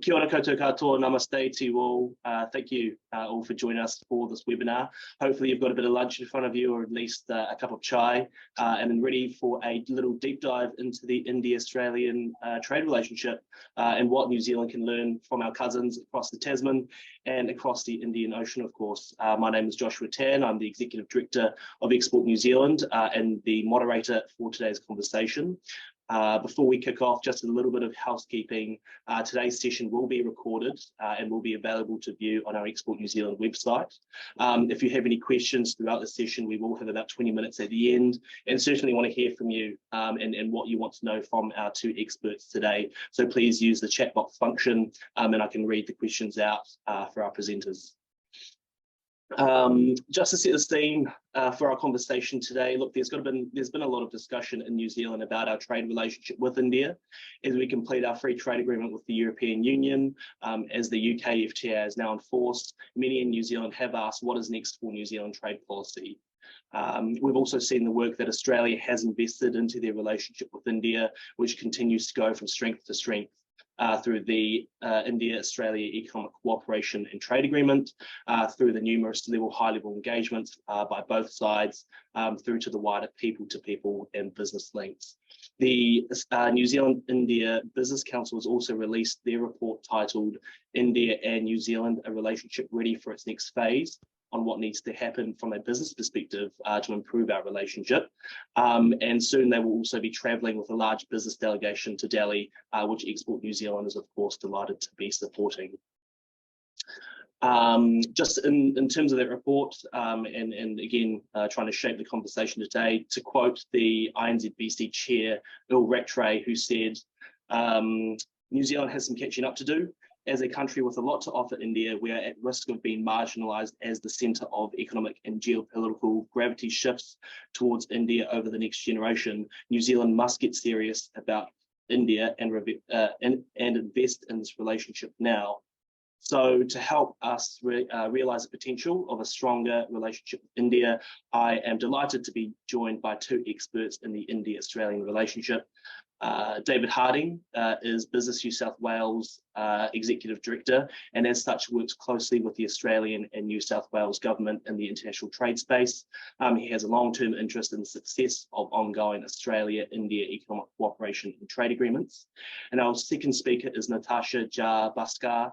Kia ora koutou katoa, namaste to you all. Thank you all for joining us for this webinar. Hopefully you've got a bit of lunch in front of you, or at least a cup of chai, and ready for a little deep dive into the India-Australian trade relationship and what New Zealand can learn from our cousins across the Tasman and across the Indian Ocean, of course. My name is Joshua Tan. I'm the Executive Director of Export New Zealand and the moderator for today's conversation. Before we kick off, just a little bit of housekeeping. Today's session will be recorded and will be available to view on our Export New Zealand website. If you have any questions throughout the session, we will have about 20 minutes at the end, and certainly want to hear from you and what you want to know from our two experts today. So please use the chat box function and I can read the questions out for our presenters. Just to set the scene for our conversation today, look, there's been a lot of discussion in New Zealand about our trade relationship with India as we complete our free trade agreement with the European Union. As the UK FTA is now enforced, many in New Zealand have asked what is next for New Zealand trade policy. We've also seen the work that Australia has invested into their relationship with India, which continues to go from strength to strength. Through the India-Australia Economic Cooperation and Trade Agreement, through the numerous high-level engagements by both sides, through to the wider people-to-people and business links. The New Zealand-India Business Council has also released their report titled India and New Zealand, a Relationship Ready for its Next Phase, on what needs to happen from a business perspective to improve our relationship. And soon they will also be travelling with a large business delegation to Delhi, which Export New Zealand is of course delighted to be supporting. Just in terms of that report, and again, trying to shape the conversation today, to quote the INZBC chair, Earl Rattray, who said, New Zealand has some catching up to do. As a country with a lot to offer India, we are at risk of being marginalised as the centre of economic and geopolitical gravity shifts towards India over the next generation. New Zealand must get serious about India and invest in this relationship now. So to help us realise the potential of a stronger relationship with India, I am delighted to be joined by two experts in the India-Australian relationship. David Harding is Business New South Wales Executive Director, and as such works closely with the Australian and New South Wales government in the international trade space. He has a long-term interest in the success of ongoing Australia-India economic cooperation and trade agreements. And our second speaker is Natasha Jha Bhaskar,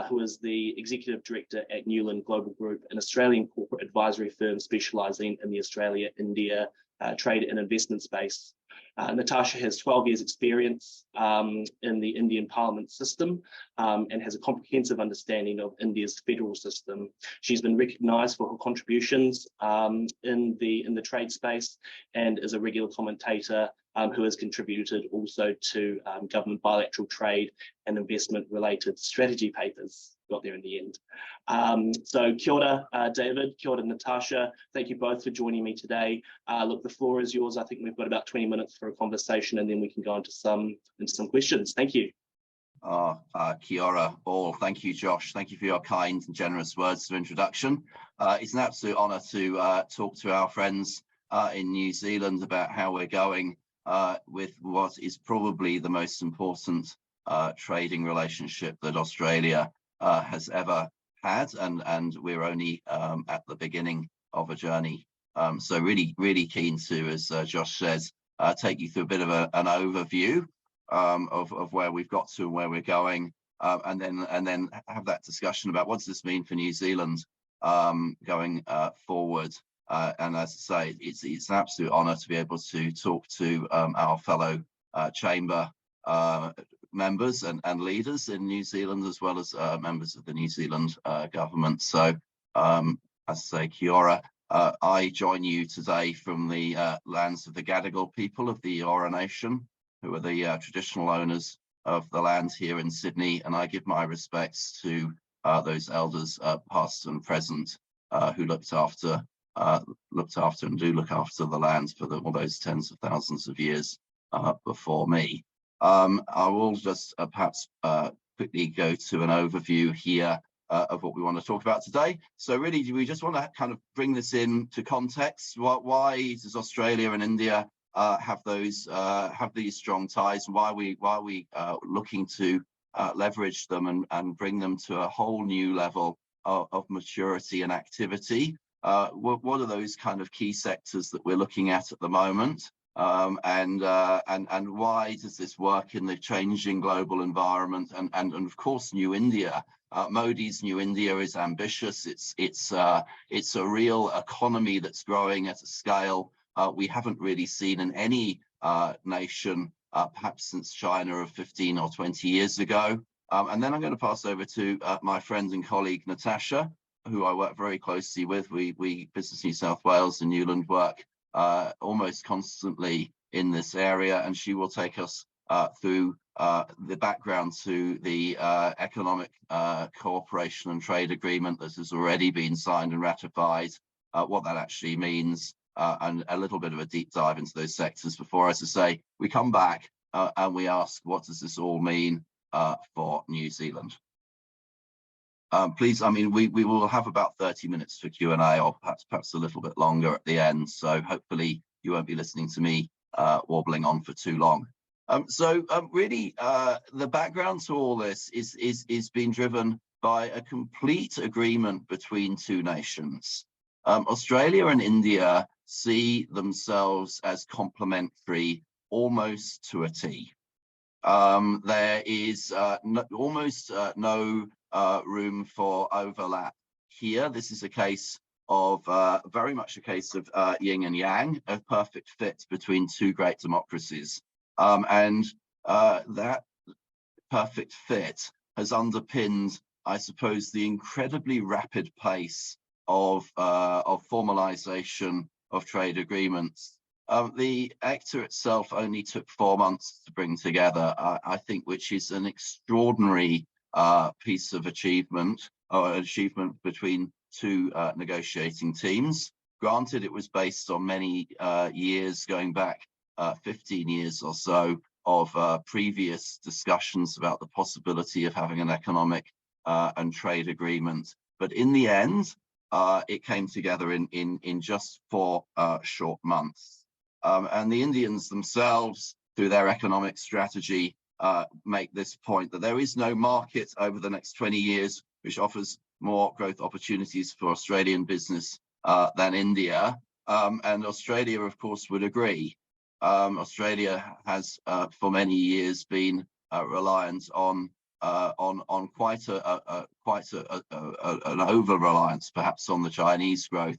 who is the Executive Director at Newland Global Group, an Australian corporate advisory firm specialising in the Australia-India trade and investment space. Natasha has 12 years experience in the Indian Parliament system and has a comprehensive understanding of India's federal system. She's been recognised for her contributions in the trade space and is a regular commentator who has contributed also to government bilateral trade and investment related strategy papers. Got there in the end. So kia ora, David, kia ora, Natasha. Thank you both for joining me today. Look, the floor is yours. I think we've got about 20 minutes for a conversation, and then we can go into some questions. Thank you. Kia ora all. Thank you, Josh. Thank you for your kind and generous words of introduction. It's an absolute honour to talk to our friends in New Zealand about how we're going with what is probably the most important trading relationship that Australia has ever had, and we're only at the beginning of a journey. So really keen to, as Josh says, take you through a bit of an overview of where we've got to and where we're going, and then have that discussion about what does this mean for New Zealand going forward. And as I say, it's an absolute honour to be able to talk to our fellow chamber members and leaders in New Zealand, as well as members of the New Zealand government. So as I say, kia ora. I join you today from the lands of the Gadigal people of the Eora Nation, who are the traditional owners of the land here in Sydney, and I give my respects to those elders past and present who looked after and do look after the land for all those tens of thousands of years before me. I will just perhaps quickly go to an overview here of what we want to talk about today. So really, we just want to kind of bring this into context. Why does Australia and India have these strong ties, and why are we looking to leverage them and bring them to a whole new level of maturity and activity. What are those kind of key sectors that we're looking at the moment? And why does this work in the changing global environment? And of course, New India. Modi's New India is ambitious. It's a real economy that's growing at a scale we haven't really seen in any nation, perhaps since China of 15 or 20 years ago. And then I'm going to pass over to my friend and colleague Natasha, who I work very closely with. We Business New South Wales and Newland work almost constantly in this area, and she will take us through the background to the economic cooperation and trade agreement that has already been signed and ratified, what that actually means, and a little bit of a deep dive into those sectors before, as I say, we come back and we ask, what does this all mean for New Zealand? Please, I mean, we will have about 30 minutes for Q&A, or perhaps a little bit longer at the end. So hopefully you won't be listening to me wobbling on for too long. Really, the background to all this is being driven by a complete agreement between two nations. Australia and India see themselves as complementary almost to a T. There is almost no room for overlap here. This is a case of very much a case of yin and yang, a perfect fit between two great democracies. And that perfect fit has underpinned, I suppose, the incredibly rapid pace of formalization of trade agreements. The ECTA itself only took 4 months to bring together, I think, which is an extraordinary piece of achievement, or achievement between two negotiating teams. Granted, it was based on many years, going back 15 years or so, of previous discussions about the possibility of having an economic and trade agreement. But in the end, it came together in just 4 short months. And the Indians themselves, through their economic strategy, make this point that there is no market over the next 20 years which offers more growth opportunities for Australian business than India. And Australia, of course, would agree. Australia has for many years been reliant on quite an over-reliance, perhaps, on the Chinese growth,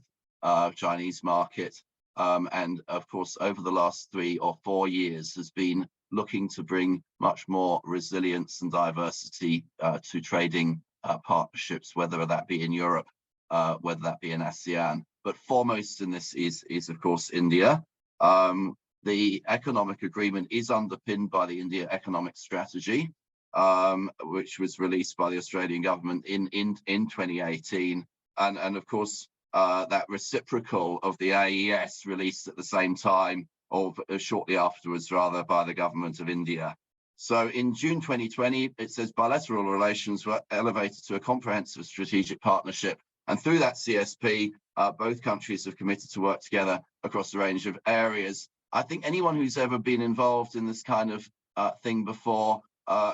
Chinese market. And of course, over the last 3 or 4 years has been looking to bring much more resilience and diversity to trading partnerships, whether that be in Europe, whether that be in ASEAN. But foremost in this is of course, India. The economic agreement is underpinned by the India economic strategy, which was released by the Australian government in 2018. And of course, that reciprocal of the AES released at the same time, or shortly afterwards, rather, by the government of India. So in June 2020, it says bilateral relations were elevated to a comprehensive strategic partnership. And through that CSP, both countries have committed to work together across a range of areas. I think anyone who's ever been involved in this kind of thing before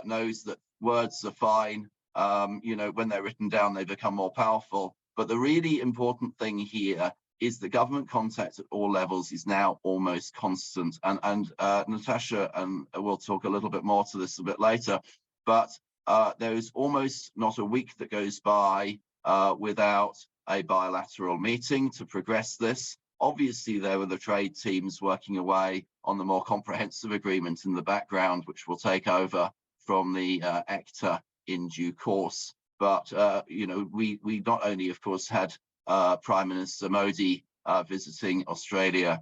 knows that words are fine. You know, when they're written down, they become more powerful. But the really important thing here is the government contact at all levels is now almost constant. And Natasha, and we'll talk a little bit more to this a bit later, but there is almost not a week that goes by without a bilateral meeting to progress this. Obviously, there were the trade teams working away on the more comprehensive agreement in the background, which will take over from the ECTA in due course. But, you know, we not only, of course, had Prime Minister Modi visiting Australia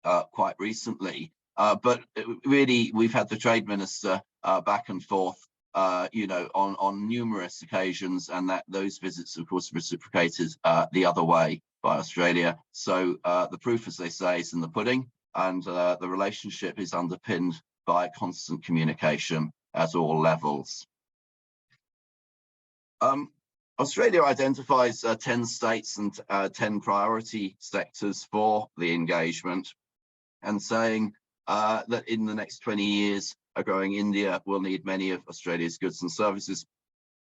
quite recently, but really we've had the Trade Minister back and forth, you know, on numerous occasions, and that those visits, of course, reciprocated the other way by Australia. So the proof, as they say, is in the pudding, and the relationship is underpinned by constant communication at all levels. Australia identifies 10 states and 10 priority sectors for the engagement, and saying that in the next 20 years, a growing India will need many of Australia's goods and services.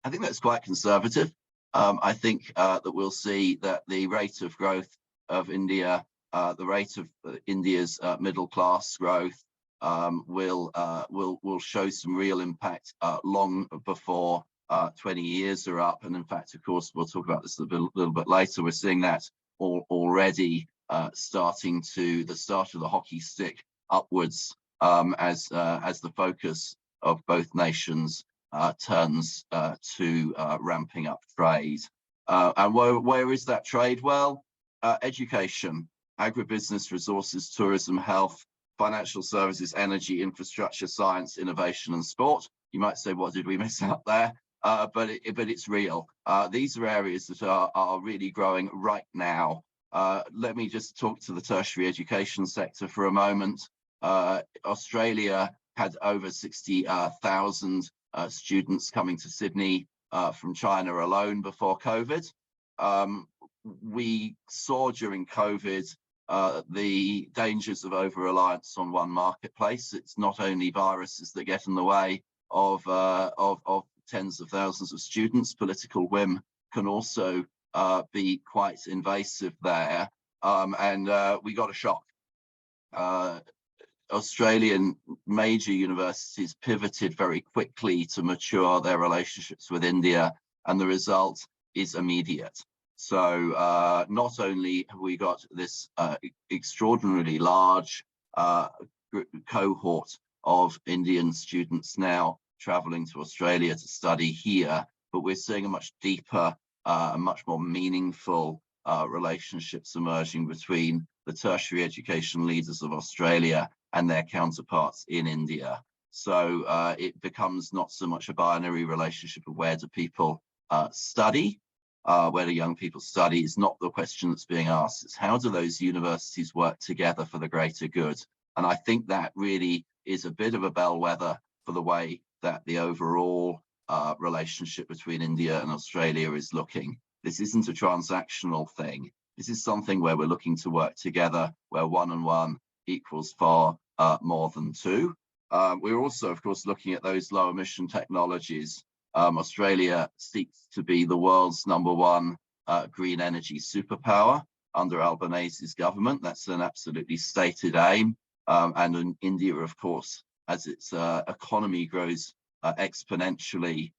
I think that's quite conservative. I think that we'll see that the rate of growth of India, the rate of India's middle class growth will show some real impact long before 20 years are up. And in fact, of course, we'll talk about this a little bit later. We're seeing that already starting to the start of the hockey stick upwards as the focus of both nations turns to ramping up trade. And where is that trade? Well, education, agribusiness, resources, tourism, health, financial services, energy, infrastructure, science, innovation, and sport. You might say, what did we miss out there? But it's real. These are areas that are really growing right now. Let me just talk to the tertiary education sector for a moment. Australia had over 60,000 students coming to Sydney from China alone before COVID. We saw during COVID the dangers of over-reliance on one marketplace. It's not only viruses that get in the way of tens of thousands of students. Political whim can also be quite invasive there, and we got a shock. Australian major universities pivoted very quickly to mature their relationships with India, and the result is immediate. So not only have we got this extraordinarily large cohort of Indian students now traveling to Australia to study here, but we're seeing a much deeper, much more meaningful relationships emerging between the tertiary education leaders of Australia and their counterparts in India. So it becomes not so much a binary relationship of where do people study, where do young people study is not the question that's being asked. It's how do those universities work together for the greater good? And I think that really is a bit of a bellwether for the way that the overall relationship between India and Australia is looking. This isn't a transactional thing. This is something where we're looking to work together, where 1 and 1 equals far more than 2. We're also, of course, looking at those low emission technologies. Australia seeks to be the world's #1 green energy superpower under Albanese's government. That's an absolutely stated aim. And in India, of course, as its economy grows exponentially,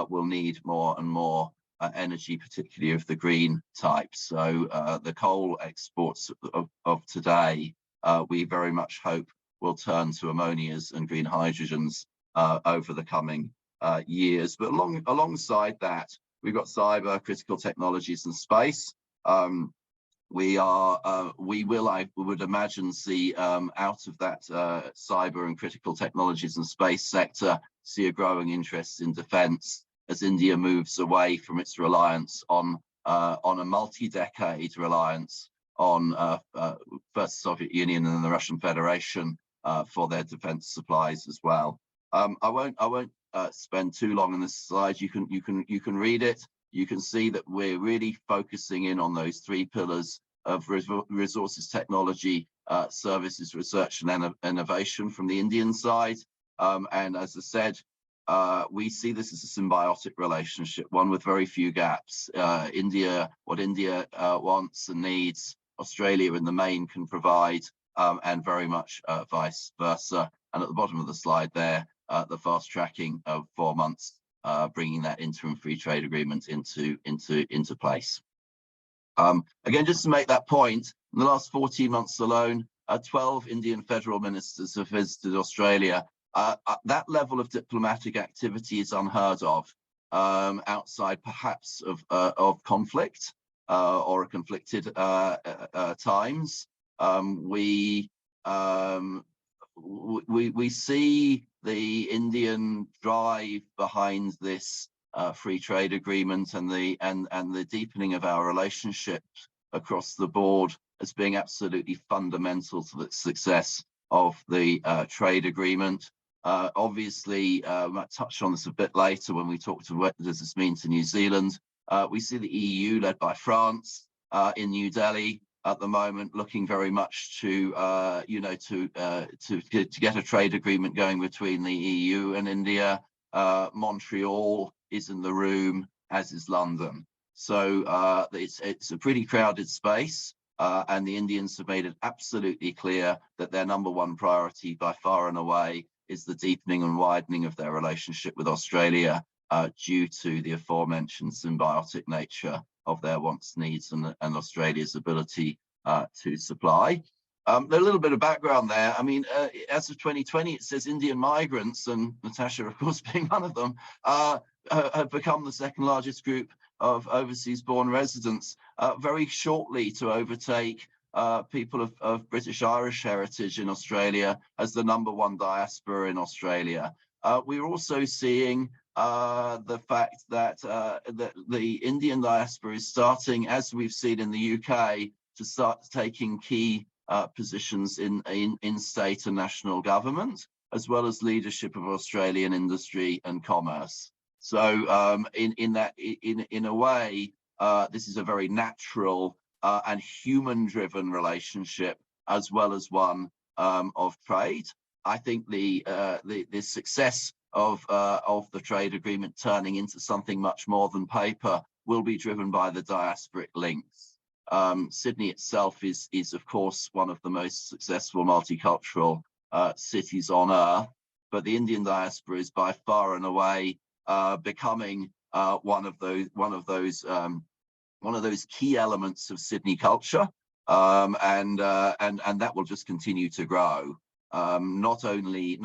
will need more and more energy, particularly of the green type. So the coal exports of today, we very much hope will turn to ammonias and green hydrogens over the coming years. But alongside that, we've got cyber, critical technologies, and space. We will, I would imagine, see out of that cyber and critical technologies and space sector, see a growing interest in defence as India moves away from its reliance on a multi-decade reliance on first the Soviet Union and then the Russian Federation for their defence supplies as well. I won't spend too long on this slide. You can read it. You can see that we're really focusing in on those 3 pillars of resources, technology, services, research, and innovation from the Indian side. And as I said, we see this as a symbiotic relationship, one with very few gaps. What India wants and needs, Australia in the main can provide, and very much vice versa. And at the bottom of the slide there, the fast tracking of 4 months, bringing that interim free trade agreement into place. Again, just to make that point, in the last 14 months alone, 12 Indian federal ministers have visited Australia. That level of diplomatic activity is unheard of outside perhaps of conflict or conflicted times. We see the Indian drive behind this free trade agreement and the deepening of our relationship across the board as being absolutely fundamental to the success of the trade agreement. Obviously, we might touch on this a bit later when we talk to what does this mean to New Zealand. We see the EU led by France in New Delhi at the moment looking very much to to get a trade agreement going between the EU and India. Montreal is in the room, as is London. So it's a pretty crowded space, and the Indians have made it absolutely clear that their #1 priority by far and away is the deepening and widening of their relationship with Australia, due to the aforementioned symbiotic nature of their wants, needs, and Australia's ability to supply. A little bit of background there. I mean, as of 2020, it says Indian migrants, and Natasha, of course, being one of them, have become the second largest group of overseas-born residents, very shortly to overtake people of British-Irish heritage in Australia as the #1 diaspora in Australia. We're also seeing the fact that the Indian diaspora is starting, as we've seen in the UK, to start taking key positions in state and national government, as well as leadership of Australian industry and commerce. So in a way, this is a very natural and human-driven relationship, as well as one of trade. I think the success of the trade agreement turning into something much more than paper will be driven by the diasporic links. Sydney itself is of course one of the most successful multicultural cities on earth, but the Indian diaspora is by far and away becoming one of those key elements of Sydney culture, and that will just continue to grow. Not only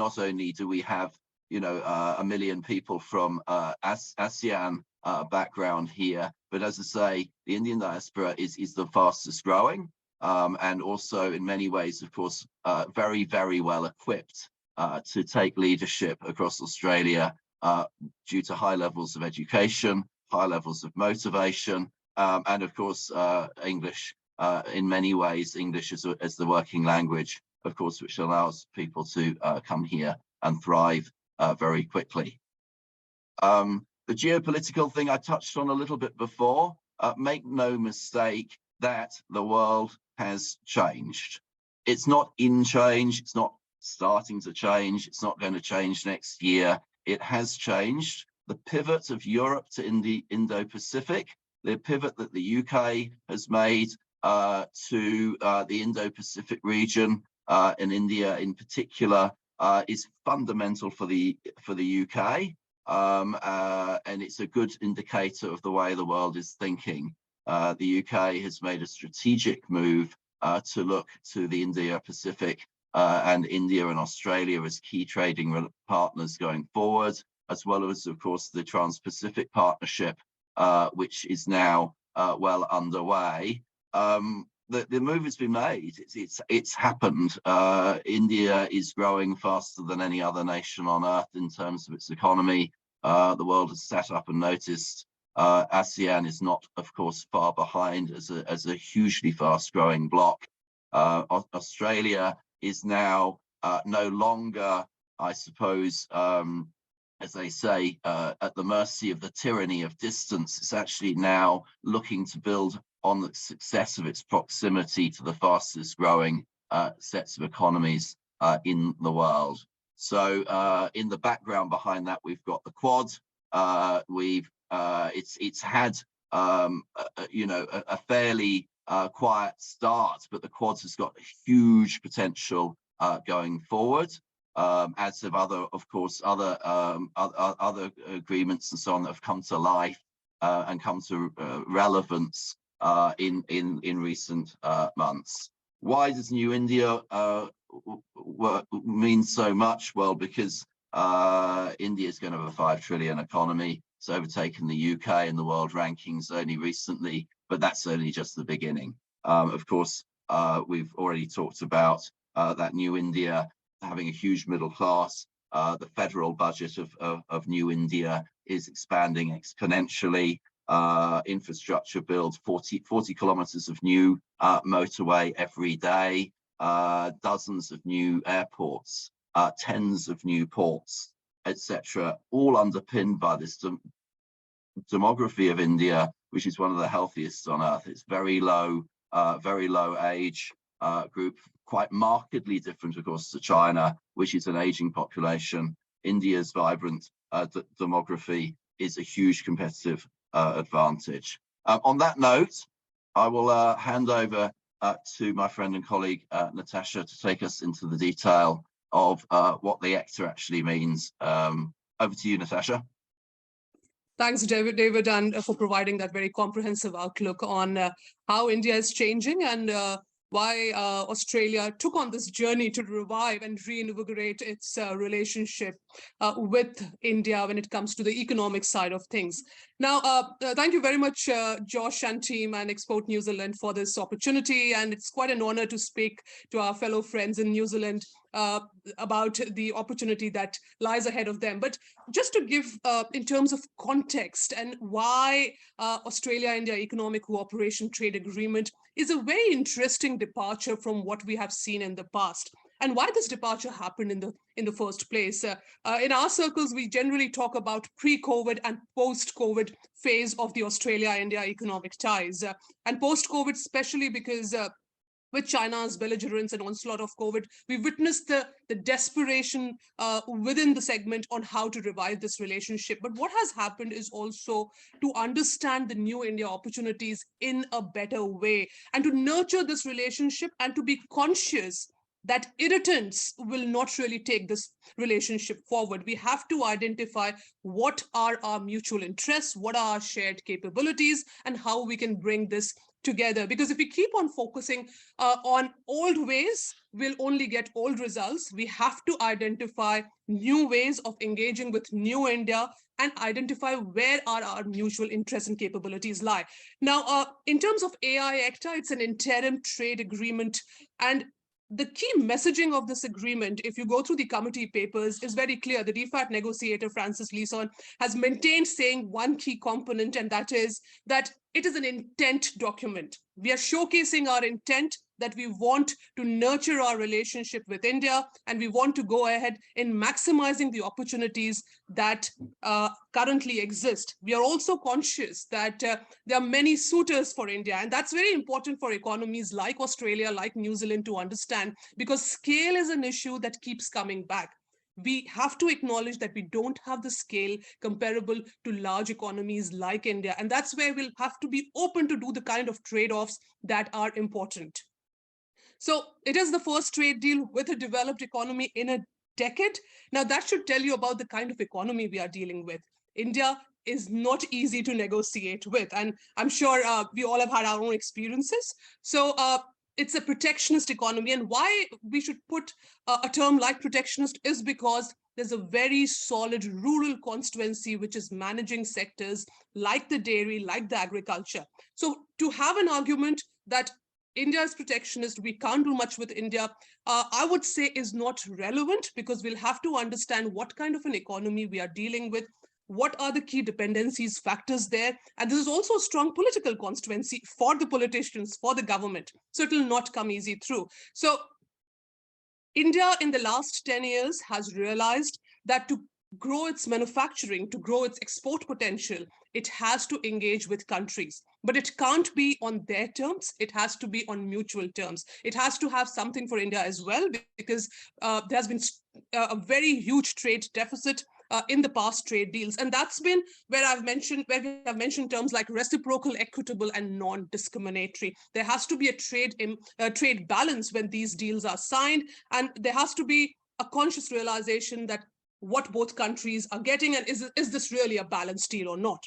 do we have 1 million people from ASEAN background here, but as I say, the Indian diaspora is the fastest growing, and also in many ways, of course, very, very well equipped to take leadership across Australia due to high levels of education, high levels of motivation, and of course, English, in many ways, English as the working language, of course, which allows people to come here and thrive very quickly. The geopolitical thing I touched on a little bit before, make no mistake that the world has changed. It's not in change, it's not starting to change, it's not going to change next year. It has changed. The pivot of Europe to Indo-Pacific, the pivot that the UK has made to the Indo-Pacific region, and India in particular, is fundamental for the UK, and it's a good indicator of the way the world is thinking. The UK has made a strategic move to look to the Indo-Pacific and India and Australia as key trading partners going forward, as well as, of course, the Trans-Pacific Partnership, which is now well underway. The move has been made. It's happened. India is growing faster than any other nation on earth in terms of its economy. The world has sat up and noticed. ASEAN is not, of course, far behind as a hugely fast-growing bloc. Australia is now no longer, I suppose, as they say, at the mercy of the tyranny of distance. It's actually now looking to build on the success of its proximity to the fastest growing sets of economies in the world. So in the background behind that, we've got the Quad. It's had a fairly quiet start, but the Quad has got huge potential going forward, as have other agreements and so on that have come to life and come to relevance in recent months. Why does New India mean so much? Well, because India is going to have a 5 trillion economy. It's overtaken the UK in the world rankings only recently, but that's only just the beginning. Of course, we've already talked about that New India having a huge middle class. The federal budget of New India is expanding exponentially. Infrastructure builds 40 kilometers of new motorway every day, dozens of new airports, tens of new ports, etc., all underpinned by this demography of India, which is one of the healthiest on earth. It's very low very low age group, quite markedly different, of course, to China, which is an aging population. India's vibrant demography is a huge competitive advantage. On that note, I will hand over to my friend and colleague Natasha to take us into the detail of what the ECTA actually means. Over to you, Natasha. Thanks, David, and for providing that very comprehensive outlook on how India is changing and why Australia took on this journey to revive and reinvigorate its relationship with India when it comes to the economic side of things. Now, thank you very much, Josh and team and Export New Zealand for this opportunity. And it's quite an honor to speak to our fellow friends in New Zealand about the opportunity that lies ahead of them. But just to give in terms of context and why Australia-India Economic Cooperation Trade Agreement is a very interesting departure from what we have seen in the past, and why this departure happened in the first place. In our circles, we generally talk about pre-COVID and post-COVID phase of the Australia-India economic ties, and post-COVID, especially because with China's belligerence and onslaught of COVID, we witnessed the desperation within the segment on how to revive this relationship. But what has happened is also to understand the new India opportunities in a better way and to nurture this relationship and to be conscious that irritants will not really take this relationship forward. We have to identify what are our mutual interests, what are our shared capabilities, and how we can bring this together. Because if we keep on focusing on old ways, we'll only get old results. We have to identify new ways of engaging with new India and identify where are our mutual interests and capabilities lie. Now, in terms of AI-ECTA, it's an interim trade agreement, and the key messaging of this agreement, if you go through the committee papers, is very clear. The DFAT negotiator, Francis Leeson, has maintained saying one key component, and that is that it is an intent document. We are showcasing our intent that we want to nurture our relationship with India, and we want to go ahead in maximizing the opportunities that currently exist. We are also conscious that there are many suitors for India, and that's very important for economies like Australia, like New Zealand to understand, because scale is an issue that keeps coming back. We have to acknowledge that we don't have the scale comparable to large economies like India, and that's where we'll have to be open to do the kind of trade-offs that are important. So it is the first trade deal with a developed economy in a decade. Now that should tell you about the kind of economy we are dealing with. India is not easy to negotiate with, and I'm sure we all have had our own experiences. So it's a protectionist economy, and why we should put a term like protectionist is because there's a very solid rural constituency which is managing sectors like the dairy, like the agriculture. So to have an argument that India is protectionist, we can't do much with India, I would say is not relevant, because we'll have to understand what kind of an economy we are dealing with, what are the key dependencies, factors there, and this is also a strong political constituency for the politicians, for the government, so it will not come easy through. So India in the last 10 years has realized that to grow its manufacturing, to grow its export potential, it has to engage with countries. But it can't be on their terms, it has to be on mutual terms. It has to have something for India as well, because there has been a very huge trade deficit in the past trade deals. And that's been where we have mentioned terms like reciprocal, equitable, and non-discriminatory. There has to be a trade balance when these deals are signed, and there has to be a conscious realization that what both countries are getting, and is this really a balanced deal or not?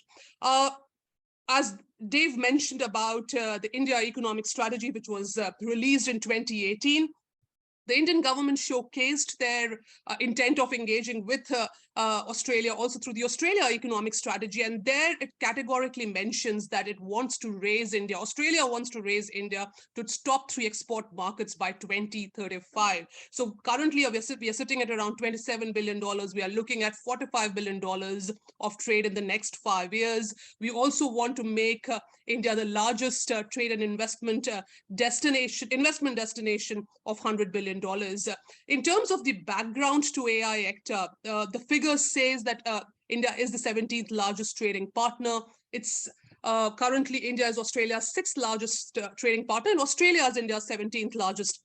As Dave mentioned about the India Economic Strategy, which was released in 2018, the Indian government showcased their intent of engaging with Australia also through the Australia Economic Strategy. And there it categorically mentions that it wants to raise India, Australia wants to raise India to its top 3 export markets by 2035. So currently we are sitting at around $27 billion. We are looking at $45 billion of trade in the next 5 years. We also want to make India the largest trade and investment destination of $100 billion. In terms of the background to AI-ECTA, the figure says that India is the 17th largest trading partner. It's currently India is Australia's 6th largest trading partner, and Australia is India's 17th largest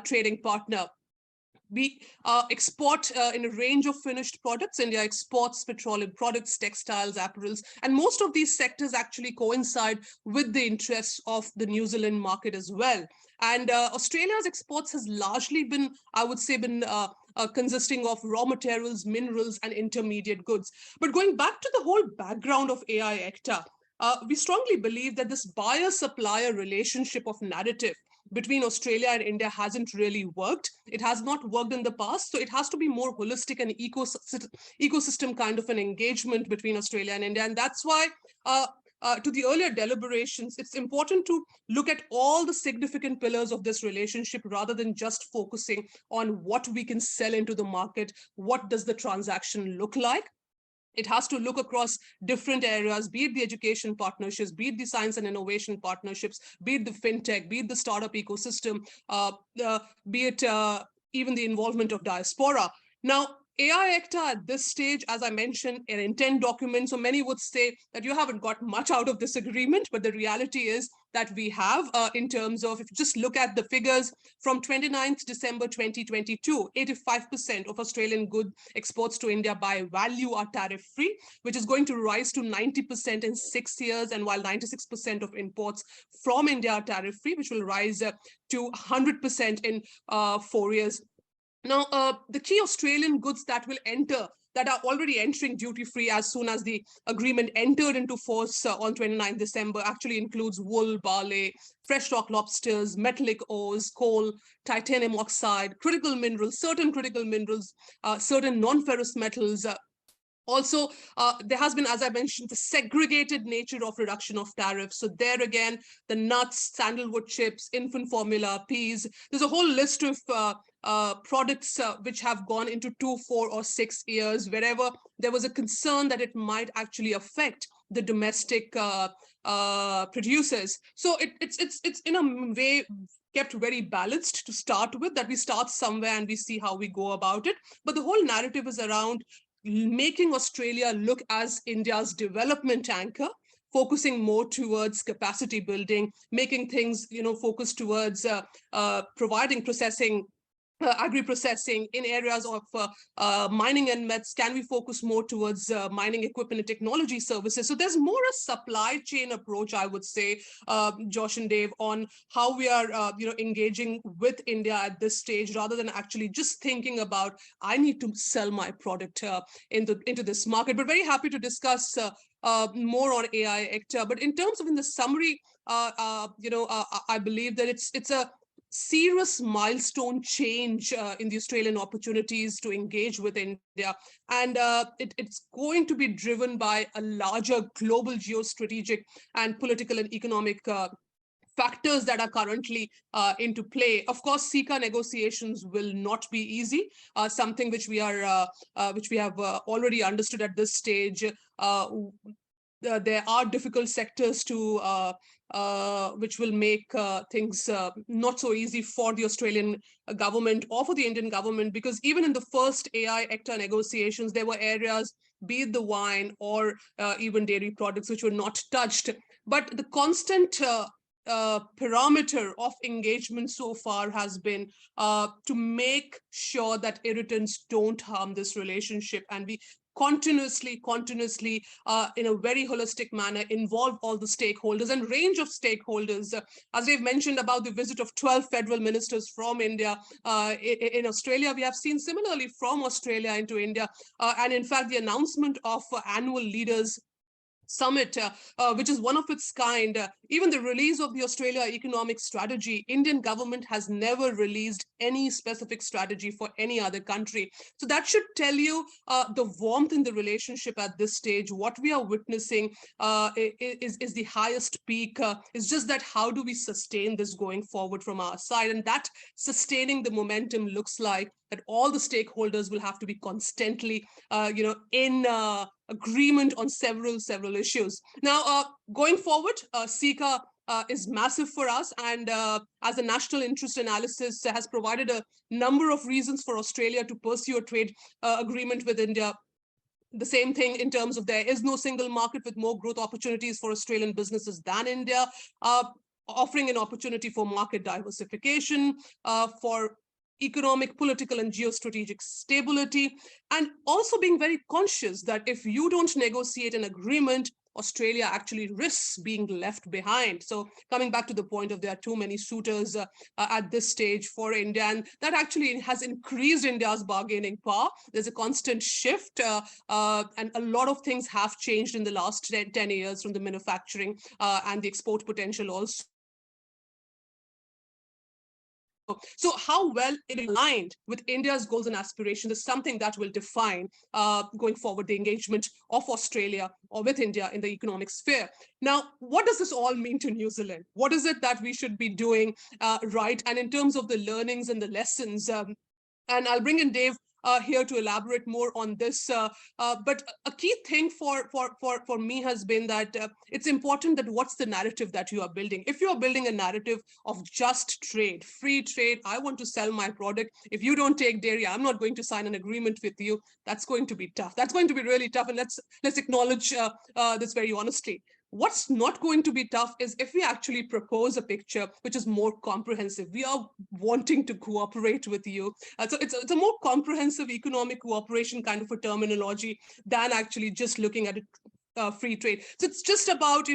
trading partner. We export in a range of finished products. India exports petroleum products, textiles, apparels, and most of these sectors actually coincide with the interests of the New Zealand market as well. And Australia's exports has largely been, I would say, consisting of raw materials, minerals, and intermediate goods. But going back to the whole background of AI ECTA, we strongly believe that this buyer-supplier relationship of narrative between Australia and India hasn't really worked. It has not worked in the past. So it has to be more holistic and ecosystem kind of an engagement between Australia and India. And that's why to the earlier deliberations, it's important to look at all the significant pillars of this relationship rather than just focusing on what we can sell into the market. What does the transaction look like? It has to look across different areas, be it the education partnerships, be it the science and innovation partnerships, be it the fintech, be it the startup ecosystem, be it even the involvement of diaspora. Now, AI ECTA at this stage, as I mentioned, an intent document. So many would say that you haven't got much out of this agreement, but the reality is that we have in terms of, if you just look at the figures from 29th December 2022, 85% of Australian good exports to India by value are tariff-free, which is going to rise to 90% in 6 years. And while 96% of imports from India are tariff-free, which will rise to 100% in 4 years. Now, the key Australian goods that will enter, that are already entering duty-free as soon as the agreement entered into force on 29 December, actually includes wool, barley, fresh rock lobsters, metallic ores, coal, titanium oxide, critical minerals, certain non-ferrous metals. Also, there has been, as I mentioned, the segregated nature of reduction of tariffs. So there again, the nuts, sandalwood chips, infant formula, peas, there's a whole list of products which have gone into 2, 4, or 6 years, wherever there was a concern that it might actually affect the domestic producers. So it's in a way kept very balanced to start with, that we start somewhere and we see how we go about it. But the whole narrative is around making Australia look as India's development anchor, focusing more towards capacity building, making things, focused towards providing processing, agri-processing in areas of mining and mets. Can we focus more towards mining equipment and technology services? So there's more a supply chain approach, I would say, Josh and Dave, on how we are engaging with India at this stage, rather than actually just thinking about, I need to sell my product into this market. But very happy to discuss more on AI ECTA. But in terms of, in the summary, I believe that it's a serious milestone change in the Australian opportunities to engage with India. And it's going to be driven by a larger global geostrategic and political and economic factors that are currently into play. Of course, ECTA negotiations will not be easy, something which we have already understood at this stage. There are difficult sectors to which will make things not so easy for the Australian government or for the Indian government, because even in the first AI ECTA negotiations, there were areas, be it the wine or even dairy products, which were not touched. But the constant parameter of engagement so far has been to make sure that irritants don't harm this relationship, and we continuously in a very holistic manner involve all the stakeholders and range of stakeholders. As we've mentioned about the visit of 12 federal ministers from India in Australia, we have seen similarly from Australia into India, and in fact the announcement of annual leaders summit, which is one of its kind. Even the release of the Australia Economic Strategy, Indian government has never released any specific strategy for any other country. So that should tell you the warmth in the relationship at this stage. What we are witnessing is the highest peak. It's just that how do we sustain this going forward from our side? And that sustaining the momentum looks like that all the stakeholders will have to be constantly, in agreement on several issues. Now, going forward, ECTA is massive for us, and as a national interest analysis has provided a number of reasons for Australia to pursue a trade agreement with India. The same thing in terms of there is no single market with more growth opportunities for Australian businesses than India, offering an opportunity for market diversification, for economic, political, and geostrategic stability, and also being very conscious that if you don't negotiate an agreement, Australia actually risks being left behind. So coming back to the point of there are too many suitors at this stage for India, and that actually has increased India's bargaining power. There's a constant shift, and a lot of things have changed in the last 10 years from the manufacturing and the export potential also. So how well it is aligned with India's goals and aspirations is something that will define going forward the engagement of Australia or with India in the economic sphere. Now, what does this all mean to New Zealand? What is it that we should be doing right? And in terms of the learnings and the lessons, and I'll bring in Dave here to elaborate more on this. But a key thing for me has been that it's important that what's the narrative that you are building. If you are building a narrative of just trade, free trade, I want to sell my product. If you don't take dairy, I'm not going to sign an agreement with you. That's going to be tough. That's going to be really tough. And let's acknowledge this very honestly. What's not going to be tough is if we actually propose a picture which is more comprehensive. We are wanting to cooperate with you. So it's a more comprehensive economic cooperation kind of a terminology than actually just looking at it, free trade. So it's just about,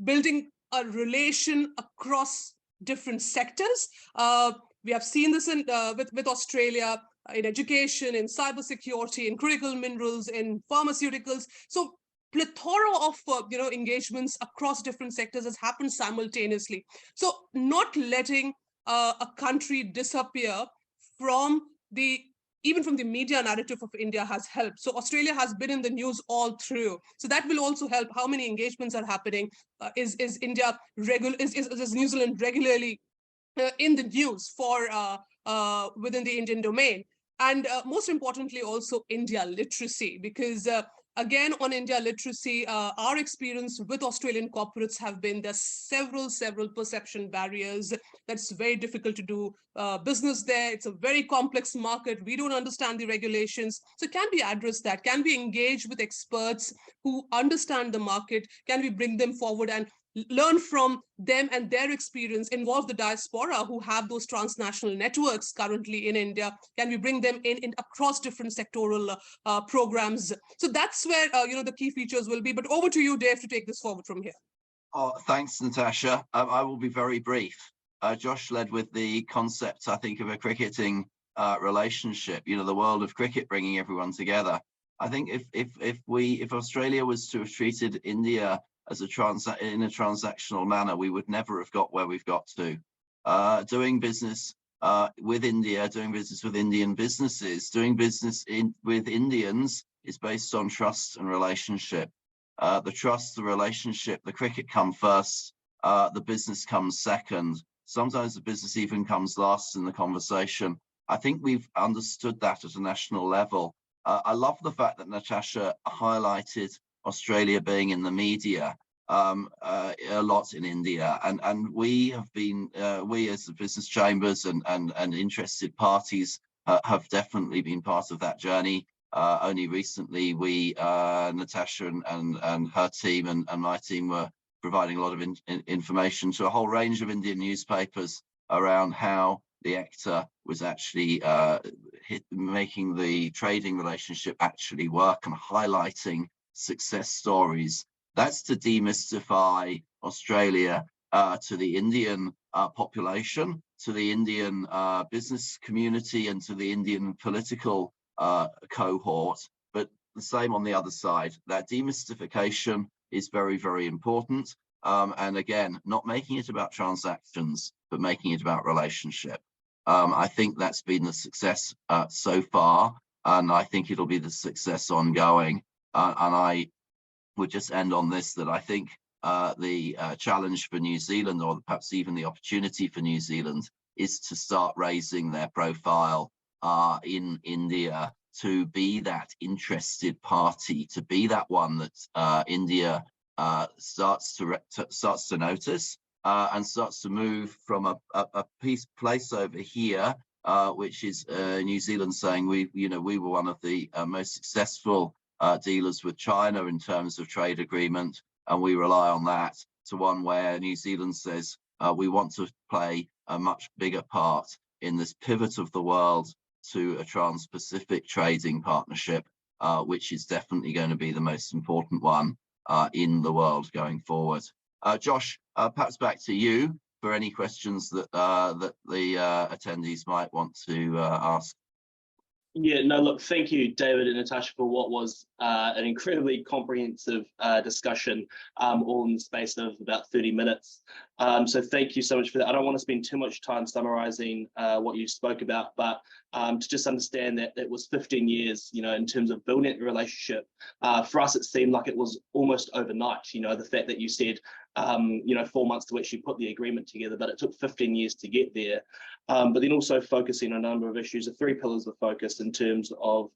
building a relation across different sectors. We have seen this with Australia in education, in cybersecurity, in critical minerals, in pharmaceuticals. So plethora of engagements across different sectors has happened simultaneously. So not letting a country disappear from even from the media narrative of India has helped. So Australia has been in the news all through. So that will also help. How many engagements are happening? Is New Zealand regularly in the news for within the Indian domain? And most importantly, also India literacy, because again, on India literacy, our experience with Australian corporates have been there's several perception barriers. That's very difficult to do business there. It's a very complex market. We don't understand the regulations. So can we address that? Can we engage with experts who understand the market? Can we bring them forward and learn from them and their experience, involve the diaspora who have those transnational networks currently in India? Can we bring them in across different sectoral programs? So that's where the key features will be. But over to you, Dave, to take this forward from here. Oh, thanks, Natasha. I will be very brief. Josh led with the concept, I think, of a cricketing relationship. The world of cricket bringing everyone together. I think if Australia was to have treated India as in a transactional manner, we would never have got where we've got to. Doing business with India, doing business with Indian businesses, doing business with Indians is based on trust and relationship. The trust, the relationship, the cricket come first, the business comes second. Sometimes the business even comes last in the conversation. I think we've understood that at a national level. I love the fact that Natasha highlighted Australia being in the media a lot in India, and we have been we as the business chambers and interested parties have definitely been part of that journey. Only recently we Natasha and her team and my team were providing a lot of information to a whole range of Indian newspapers around how the ECTA was actually making the trading relationship actually work and highlighting success stories. That's to demystify Australia to the Indian population, to the Indian business community, and to the Indian political cohort. But the same on the other side. That demystification is very, very important. And again, not making it about transactions, but making it about relationship. I think that's been the success so far, and I think it'll be the success ongoing. And I would just end on this, that I think the challenge for New Zealand, or perhaps even the opportunity for New Zealand, is to start raising their profile in India, to be that interested party, to be that one that India starts to notice and starts to move from a place over here, which is New Zealand saying we were one of the most successful dealers with China in terms of trade agreement, and we rely on that, to one where New Zealand says we want to play a much bigger part in this pivot of the world to a trans-Pacific trading partnership, which is definitely going to be the most important one in the world going forward. Josh, perhaps back to you for any questions that that the attendees might want to ask. Yeah, no, look, thank you, David and Natasha, for what was an incredibly comprehensive discussion, all in the space of about 30 minutes. So thank you so much for that. I don't want to spend too much time summarizing what you spoke about, but to just understand that it was 15 years, you know, in terms of building the relationship. For us, it seemed like it was almost overnight, you know, the fact that you said, you know, 4 months to actually put the agreement together, but it took 15 years to get there. But then also focusing on a number of issues, the 3 pillars of focus in terms of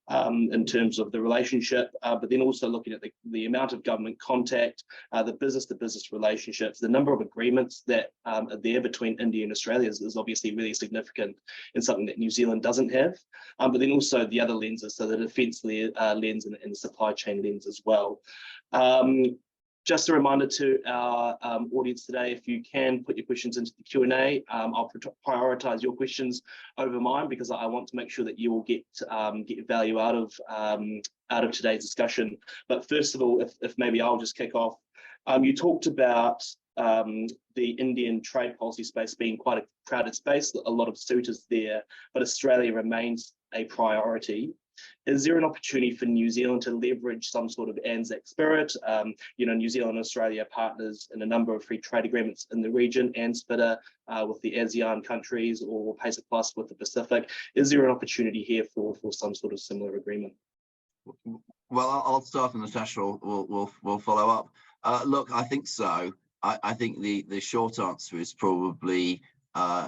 the relationship, but then also looking at the amount of government contact, the business-to-business relationships, the number of agreements that are there between India and Australia is obviously really significant and something that New Zealand doesn't have. But then also the other lenses, so the defence lens and the supply chain lens as well. Just a reminder to our audience today, if you can put your questions into the Q&A, I'll prioritize your questions over mine, because I want to make sure that you will get value out of today's discussion. But first of all, if maybe I'll just kick off. You talked about the Indian trade policy space being quite a crowded space, a lot of suitors there, but Australia remains a priority. Is there an opportunity for New Zealand to leverage some sort of ANZAC spirit? You know, New Zealand and Australia are partners in a number of free trade agreements in the region, ANZFTA with the ASEAN countries, or PACER Plus with the Pacific. Is there an opportunity here for some sort of similar agreement? Well, I'll start, and Natasha will follow up. Look, I think so. I think the short answer is probably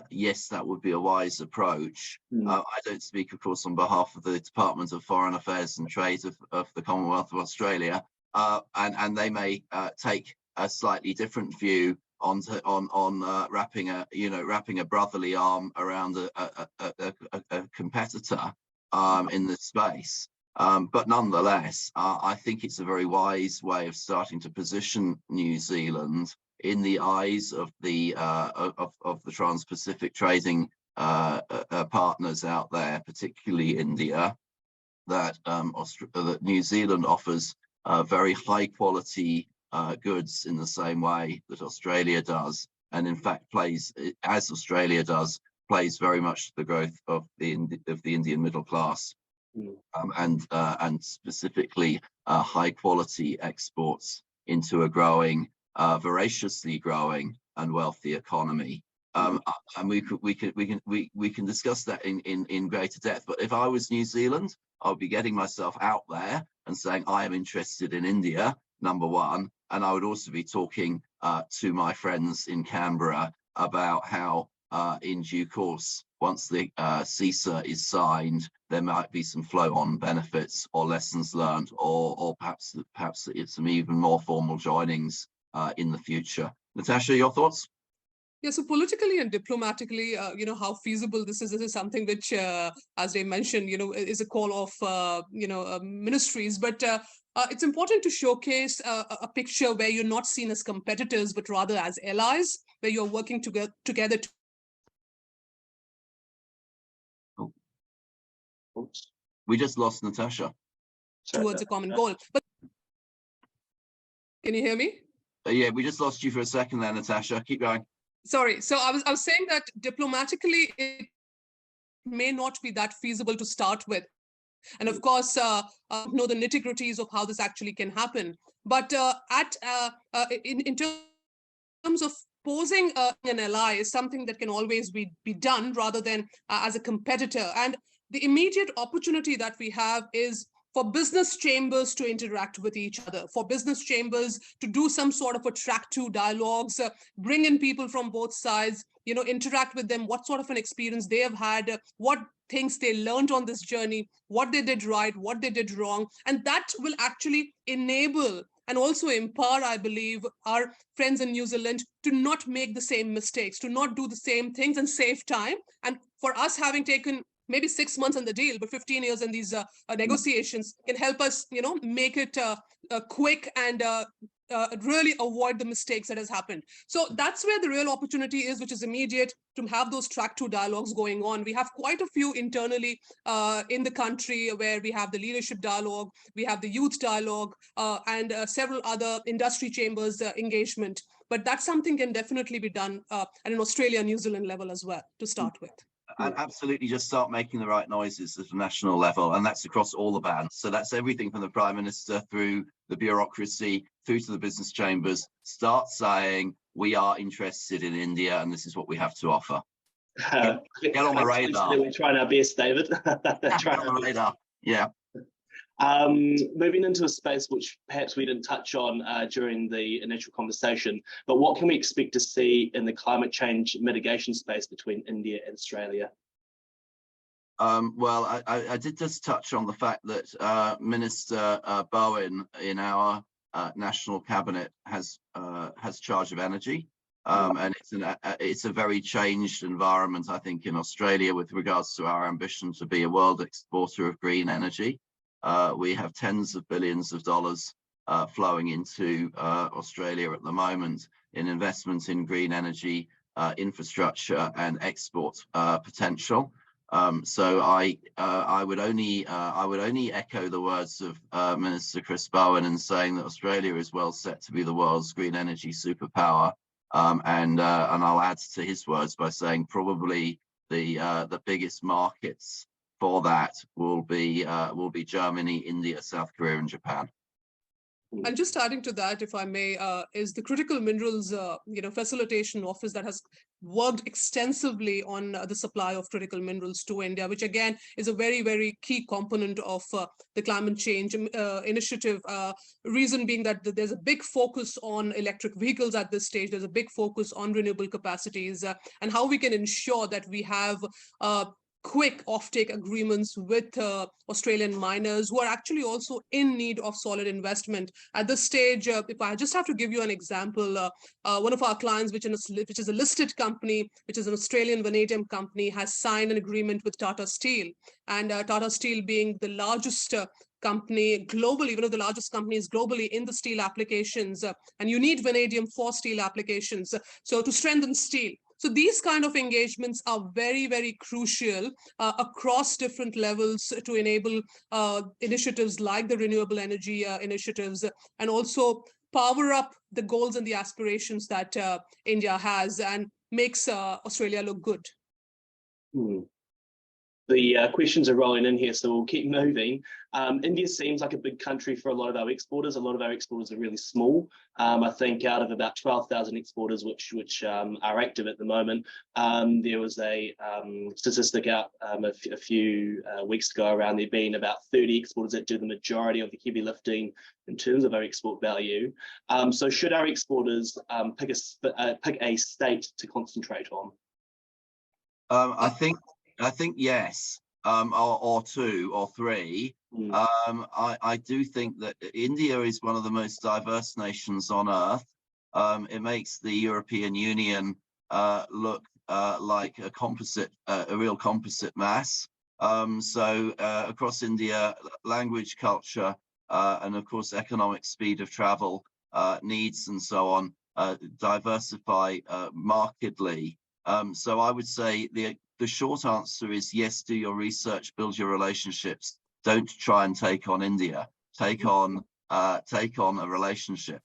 yes, that would be a wise approach. I don't speak, of course, on behalf of the Department of Foreign Affairs and Trade of the Commonwealth of Australia, and they may take a slightly different view on wrapping a brotherly arm around a competitor in this space. But nonetheless, I think it's a very wise way of starting to position New Zealand in the eyes of the Trans-Pacific trading partners out there, particularly India, that New Zealand offers very high quality goods in the same way that Australia does, and in fact plays, as Australia does, plays very much to the growth of the Indian middle class, and specifically high quality exports into a growing, voraciously growing and wealthy economy. And we can discuss that in greater depth. But if I was New Zealand, I would be getting myself out there and saying I am interested in India, number one, and I would also be talking to my friends in Canberra about how in due course, once the CISA is signed, there might be some flow-on benefits or lessons learned, or perhaps it's some even more formal joinings in the future. Natasha, your thoughts? Yeah, so politically and diplomatically, you know, how feasible this is something which, as they mentioned, you know, is a call of, ministries. But it's important to showcase a picture where you're not seen as competitors, but rather as allies, where you're working together. We just lost Natasha. Towards a common goal. But can you hear me? Yeah, we just lost you for a second there, Natasha. Keep going. Sorry. So I was saying that diplomatically, it may not be that feasible to start with. And of course, know the nitty-gritties of how this actually can happen. But in terms of posing an ally is something that can always be done rather than as a competitor. And the immediate opportunity that we have is for business chambers to interact with each other, for business chambers to do some sort of a track two dialogues, bring in people from both sides, you know, interact with them, what sort of an experience they have had, what things they learned on this journey, what they did right, what they did wrong. And that will actually enable and also empower, I believe, our friends in New Zealand to not make the same mistakes, to not do the same things, and save time. And for us, having taken maybe 6 months in the deal, but 15 years in these negotiations can help us, make it quick and really avoid the mistakes that has happened. So that's where the real opportunity is, which is immediate, to have those track 2 dialogues going on. We have quite a few internally in the country, where we have the leadership dialogue, we have the youth dialogue, and several other industry chambers engagement. But that's something can definitely be done at an Australia, New Zealand level as well to start with. And absolutely just start making the right noises at a national level, and that's across all the bands. So that's everything from the Prime Minister through the bureaucracy through to the business chambers. Start saying we are interested in India and this is what we have to offer. Get on the radar. We're trying our best, David. Get on the radar. Yeah. Moving into a space which perhaps we didn't touch on during the initial conversation, but what can we expect to see in the climate change mitigation space between India and Australia? Well, I did just touch on the fact that Minister Bowen in our national cabinet has charge of energy, and it's a very changed environment, I think, in Australia with regards to our ambition to be a world exporter of green energy. We have tens of billions of dollars flowing into Australia at the moment in investments in green energy infrastructure and export potential. So I would only echo the words of Minister Chris Bowen in saying that Australia is well set to be the world's green energy superpower. And I'll add to his words by saying probably the biggest markets for that will be Germany, India, South Korea, and Japan. And just adding to that, if I may, is the Critical Minerals Facilitation Office that has worked extensively on the supply of critical minerals to India, which again is a very, very key component of the climate change initiative. Reason being that there's a big focus on electric vehicles at this stage. There's a big focus on renewable capacities and how we can ensure that we have quick offtake agreements with Australian miners who are actually also in need of solid investment. At this stage, if I just have to give you an example, one of our clients, which is a listed company, which is an Australian vanadium company, has signed an agreement with Tata Steel. And Tata Steel being the largest company globally, one of the largest companies globally in the steel applications, and you need vanadium for steel applications. So to strengthen steel. So these kind of engagements are very, very crucial across different levels to enable initiatives like the renewable energy initiatives, and also power up the goals and the aspirations that India has and makes Australia look good. The questions are rolling in here, so we'll keep moving. India seems like a big country for a lot of our exporters. A lot of our exporters are really small. I think out of about 12,000 exporters which are active at the moment, there was a statistic out a few weeks ago around there being about 30 exporters that do the majority of the heavy lifting in terms of our export value. So should our exporters pick a state to concentrate on? I think yes, or two or three. I do think that India is one of the most diverse nations on earth. It makes the European Union look like a real composite mass. So across India, language, culture, and of course economic speed of travel, needs and so on, diversify markedly. So I would say the short answer is yes, do your research, build your relationships. Don't try and take on India. Take on a relationship.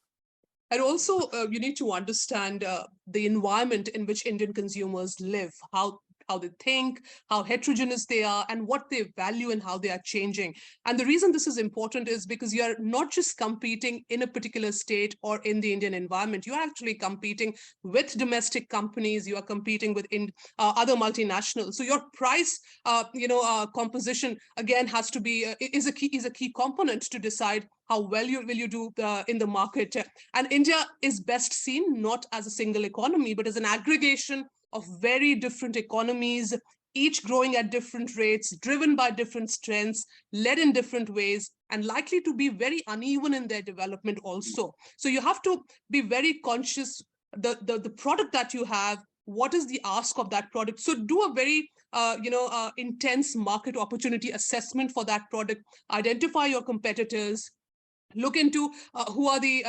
And also, you need to understand the environment in which Indian consumers live, how they think, how heterogeneous they are, and what they value and how they are changing. And the reason this is important is because you're not just competing in a particular state or in the Indian environment. You're actually competing with domestic companies. You are competing with other multinationals. So your price, composition again has to be is a key component to decide how well will you do in the market. And India is best seen not as a single economy, but as an aggregation of very different economies, each growing at different rates, driven by different strengths, led in different ways, and likely to be very uneven in their development also. So you have to be very conscious the product that you have, what is the ask of that product. So do a very intense market opportunity assessment for that product, identify your competitors, look into who are the,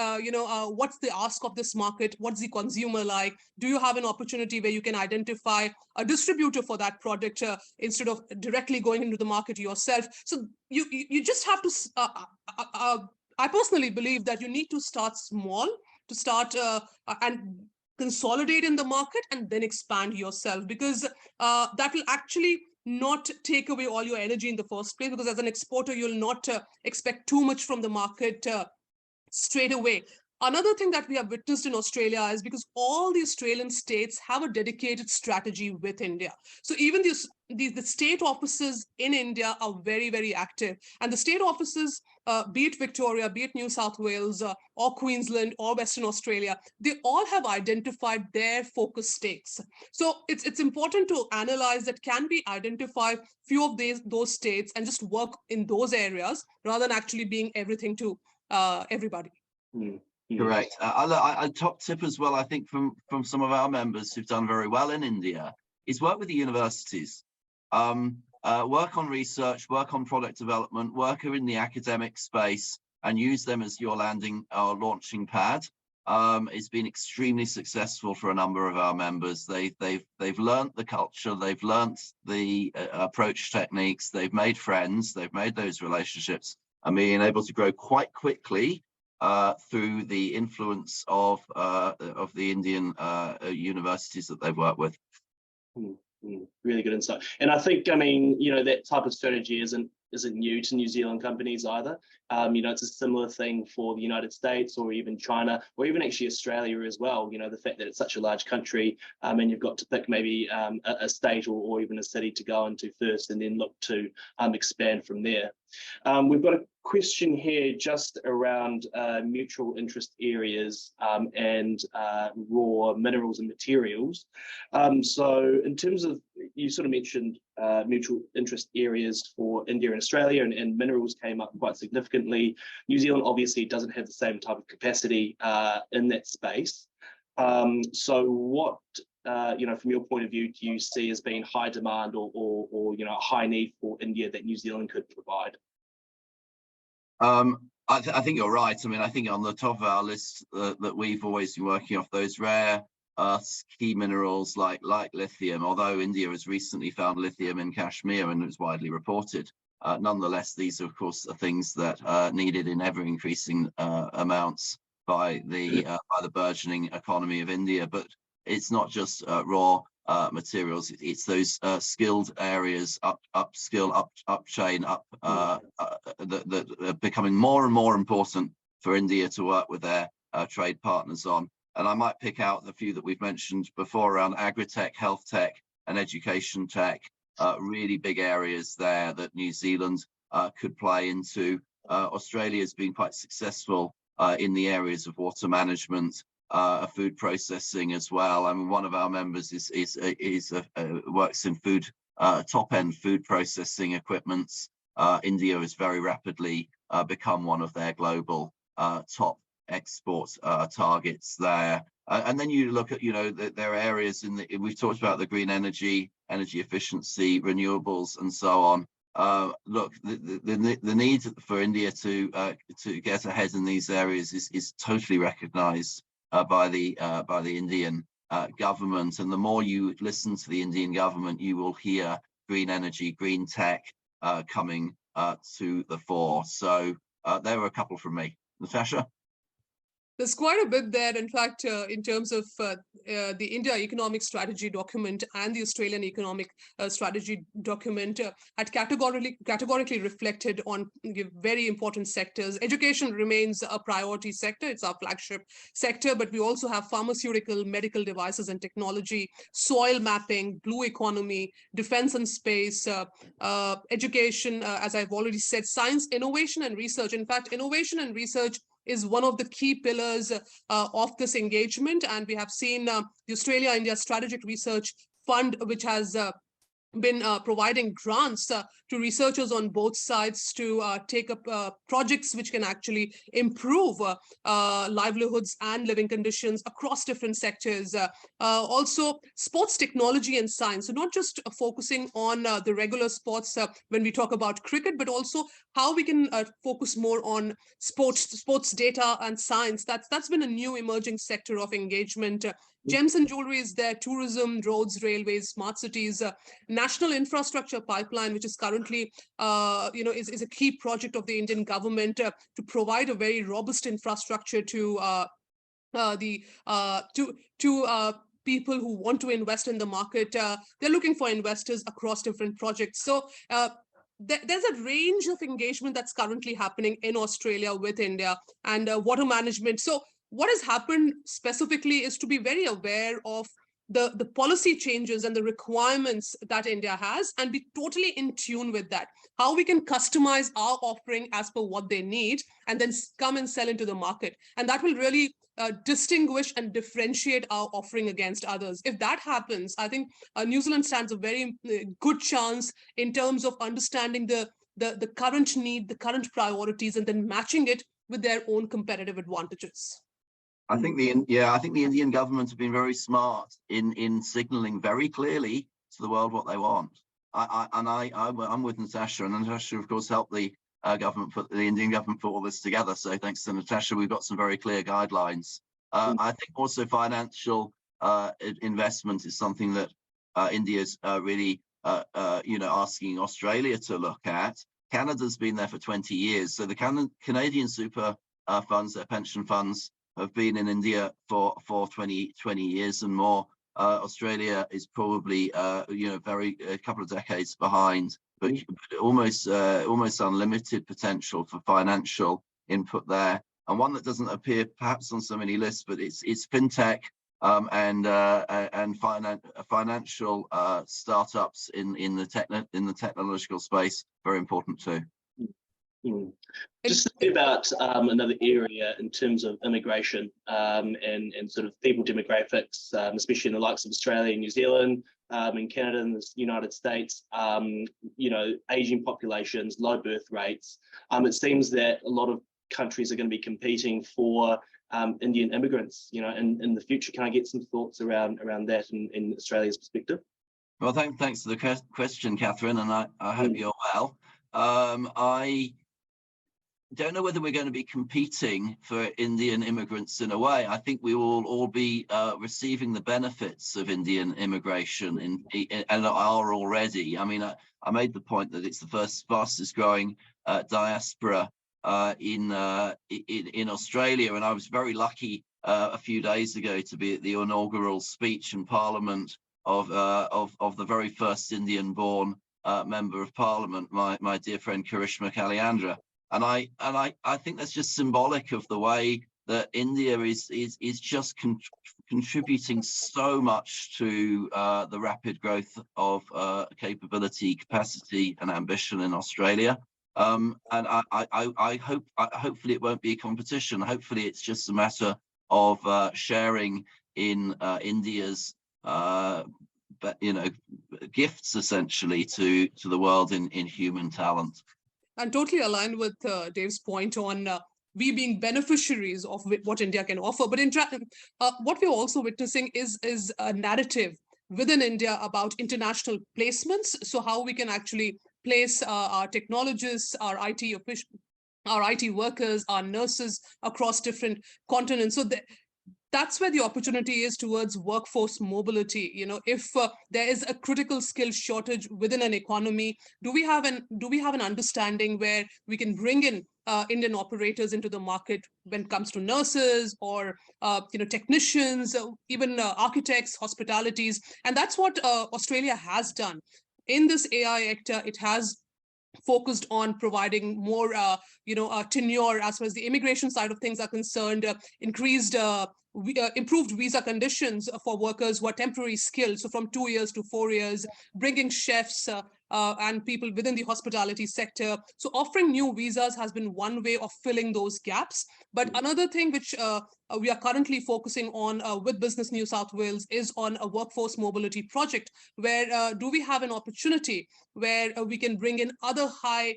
what's the ask of this market, what's the consumer like, do you have an opportunity where you can identify a distributor for that product instead of directly going into the market yourself. So you just have to, I personally believe that you need to start small, to start and consolidate in the market and then expand yourself, because that will actually not take away all your energy in the first place, because as an exporter, you'll not expect too much from the market straight away. Another thing that we have witnessed in Australia is because all the Australian states have a dedicated strategy with India. So even the state offices in India are very, very active. And the state offices, be it Victoria, be it New South Wales, or Queensland, or Western Australia, they all have identified their focus states. So it's important to analyze that, can we identify few of those states and just work in those areas rather than actually being everything to everybody. Correct. A top tip as well, I think, from some of our members who've done very well in India is work with the universities. Work on research, work on product development, work in the academic space, and use them as your landing or launching pad. It's been extremely successful for a number of our members. They've learned the culture, they've learned the approach techniques, they've made friends, they've made those relationships, and being able to grow quite quickly through the influence of the Indian universities that they've worked with. Really good insight. And I think, that type of strategy isn't new to New Zealand companies either. It's a similar thing for the United States, or even China, or even actually Australia as well. The fact that it's such a large country, and you've got to pick maybe a state or even a city to go into first, and then look to expand from there. We've got a question here just around mutual interest areas and raw minerals and materials. So in terms of, you sort of mentioned mutual interest areas for India and Australia, and minerals came up quite significantly. New Zealand obviously doesn't have the same type of capacity in that space. So what, from your point of view, do you see as being high demand or high need for India that New Zealand could provide? I think you're right. I think on the top of our list that we've always been working off, those rare earths, key minerals like lithium, although India has recently found lithium in Kashmir and it's widely reported. Nonetheless, these of course are things that are needed in ever increasing amounts by the burgeoning economy of India. But it's not just raw materials, it's those skilled areas, upchain, that are becoming more and more important for India to work with their trade partners on. And I might pick out the few that we've mentioned before around agri-tech, health tech, and education tech, really big areas there that New Zealand could play into. Australia has been quite successful in the areas of water management, food processing as well. One of our members works in food, top-end food processing equipments. India has very rapidly become one of their global top export targets there. And then you look at, there are areas we've talked about the green energy efficiency, renewables, and so on. Look, the need for India to get ahead in these areas is totally recognised by the Indian government. And the more you listen to the Indian government, you will hear green energy, green tech coming to the fore. So there were a couple from me. Natasha? There's quite a bit there. In fact, in terms of the India Economic Strategy document and the Australian Economic Strategy document had categorically reflected on very important sectors. Education remains a priority sector. It's our flagship sector, but we also have pharmaceutical, medical devices and technology, soil mapping, blue economy, defense and space, education, as I've already said, science, innovation and research. In fact, innovation and research is one of the key pillars of this engagement. And we have seen the Australia-India Strategic Research Fund, which has been providing grants to researchers on both sides to take up projects which can actually improve livelihoods and living conditions across different sectors. Also, sports technology and science. So not just focusing on the regular sports when we talk about cricket, but also how we can focus more on sports data and science. That's been a new emerging sector of engagement. Gems and jewelry is there, tourism, roads, railways, smart cities, national infrastructure pipeline, which is currently, is a key project of the Indian government to provide a very robust infrastructure to people who want to invest in the market. They're looking for investors across different projects. So there's a range of engagement that's currently happening in Australia with India, and water management. So what has happened specifically is to be very aware of the policy changes and the requirements that India has and be totally in tune with that. How we can customize our offering as per what they need and then come and sell into the market. And that will really distinguish and differentiate our offering against others. If that happens, I think New Zealand stands a very good chance in terms of understanding the current need, the current priorities, and then matching it with their own competitive advantages. I think the Indian government have been very smart in signalling very clearly to the world what they want. I'm with Natasha, and Natasha, of course, helped the Indian government put all this together. So thanks to Natasha, we've got some very clear guidelines. I think also financial investment is something that India's really asking Australia to look at. Canada's been there for 20 years, so the Canadian super funds, their pension funds, have been in India for 20 years and more. Australia is probably a couple of decades behind, but almost unlimited potential for financial input there, and one that doesn't appear perhaps on so many lists, but it's fintech and financial startups in the technological space, very important too. Just think about another area in terms of immigration and sort of people demographics, especially in the likes of Australia and New Zealand, in Canada and the United States, aging populations, low birth rates. It seems that a lot of countries are going to be competing for Indian immigrants, in the future. Can I get some thoughts around that in Australia's perspective? Well, thanks for the question, Catherine, and I hope you're well. I don't know whether we're going to be competing for Indian immigrants in a way. I think we will all be receiving the benefits of Indian immigration and are already. I mean, I made the point that it's the fastest growing diaspora in Australia, and I was very lucky a few days ago to be at the inaugural speech in Parliament of the very first Indian-born member of Parliament, my dear friend Karishma Kaliandra. And I think that's just symbolic of the way that India is just contributing so much to the rapid growth of capability, capacity, and ambition in Australia. And I hope, hopefully, it won't be a competition. Hopefully, it's just a matter of sharing in India's gifts essentially to the world in human talent. I'm totally aligned with Dave's point on we being beneficiaries of what India can offer. But what we're also witnessing is a narrative within India about international placements. So how we can actually place our technologists, our IT workers, our nurses across different continents. So that's where the opportunity is towards workforce mobility. If there is a critical skill shortage within an economy, do we have an understanding where we can bring in Indian operators into the market when it comes to nurses or technicians, even architects, hospitalities? And that's what Australia has done. In this AI ECTA, it has focused on providing more tenure as far as the immigration side of things are concerned, improved visa conditions for workers who are temporary skilled, so from 2 years to 4 years, bringing chefs, and people within the hospitality sector. So offering new visas has been one way of filling those gaps. But another thing which we are currently focusing on with Business New South Wales is on a workforce mobility project, where do we have an opportunity where we can bring in other high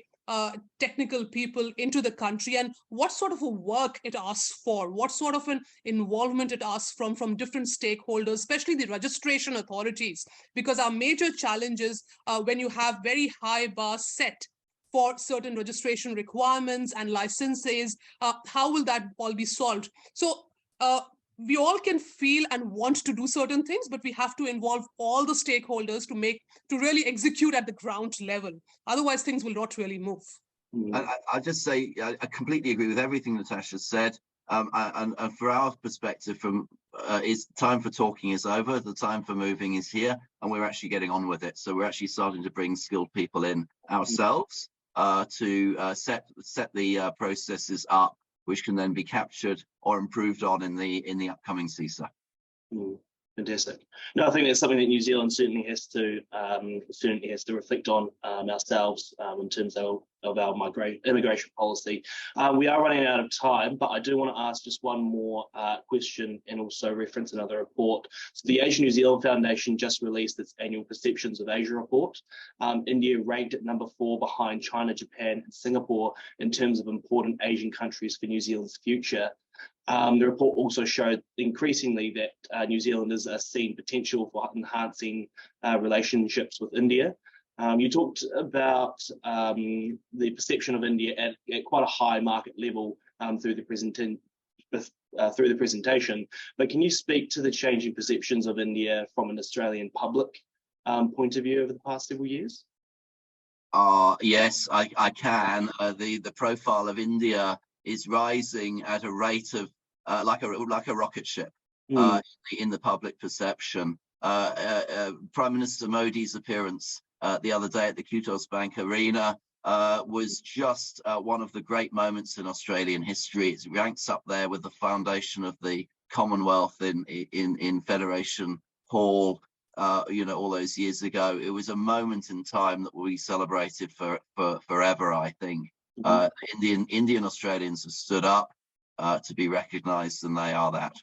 technical people into the country, and what sort of a work it asks for, what sort of an involvement it asks from different stakeholders, especially the registration authorities, because our major challenge is when you have very high bars set for certain registration requirements and licenses, how will that all be solved? So we all can feel and want to do certain things, but we have to involve all the stakeholders to really execute at the ground level. Otherwise, things will not really move. I just say I completely agree with everything Natasha said. And for our perspective, is time for talking is over. The time for moving is here, and we're actually getting on with it. So we're actually starting to bring skilled people in ourselves to set the processes up, which can then be captured or improved on in the upcoming CISA. Fantastic. No, I think that's something that New Zealand certainly has to reflect on ourselves in terms of our immigration policy. We are running out of time, but I do want to ask just one more question and also reference another report. So the Asia New Zealand Foundation just released its annual Perceptions of Asia report. India ranked at number 4 behind China, Japan, and Singapore in terms of important Asian countries for New Zealand's future. The report also showed increasingly that New Zealanders are seeing potential for enhancing relationships with India. You talked about the perception of India at quite a high market level through the presentation, but can you speak to the changing perceptions of India from an Australian public point of view over the past several years? Yes, I can. The profile of India is rising at a rate of like a rocket ship in the public perception. Prime Minister Modi's appearance the other day at the Kutos Bank Arena was just one of the great moments in Australian history. It ranks up there with the foundation of the Commonwealth in Federation Hall, all those years ago. It was a moment in time that we celebrated for forever, I think. Indian Australians have stood up to be recognised, and they are that.